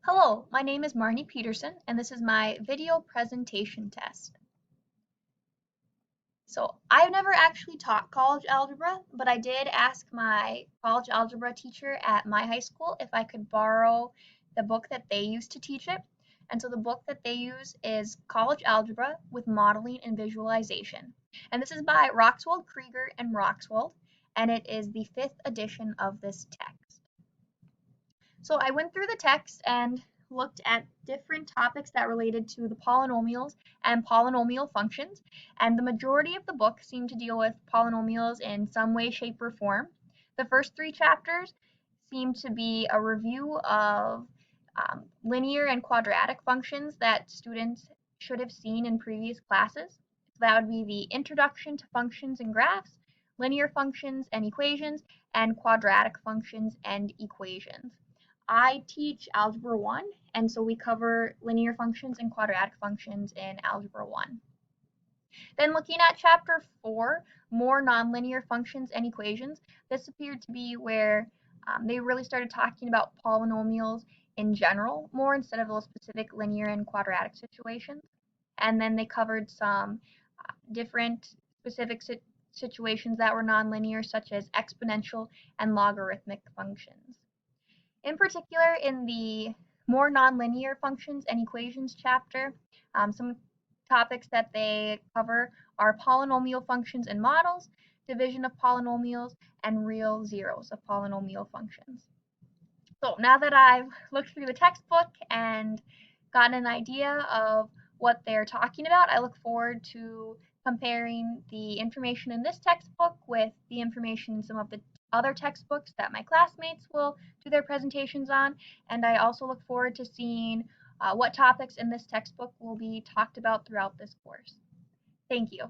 Hello, my name is Marnie Peterson, and this is my video presentation test. So I've never actually taught college algebra, but I did ask my college algebra teacher at my high school if I could borrow the book that they use to teach it. And so the book that they use is College Algebra with Modeling and Visualization. And this is by Roxwald Krieger and Roxwald, and it is the 5th edition of this text. So I went through the text and looked at different topics that related to the polynomials and polynomial functions, and the majority of the book seemed to deal with polynomials in some way, shape, or form. The first 3 chapters seemed to be a review of linear and quadratic functions that students should have seen in previous classes. So that would be the introduction to functions and graphs, linear functions and equations, and quadratic functions and equations. I teach Algebra 1, and so we cover linear functions and quadratic functions in Algebra 1. Then looking at Chapter 4, more nonlinear functions and equations, this appeared to be where they really started talking about polynomials in general more instead of those specific linear and quadratic situations. And then they covered some different specific situations that were nonlinear, such as exponential and logarithmic functions. In particular, in the more nonlinear functions and equations chapter, some topics that they cover are polynomial functions and models, division of polynomials, and real zeros of polynomial functions. So now that I've looked through the textbook and gotten an idea of what they're talking about, I look forward to comparing the information in this textbook with the information in some of the other textbooks that my classmates will do their presentations on, and I also look forward to seeing what topics in this textbook will be talked about throughout this course. Thank you.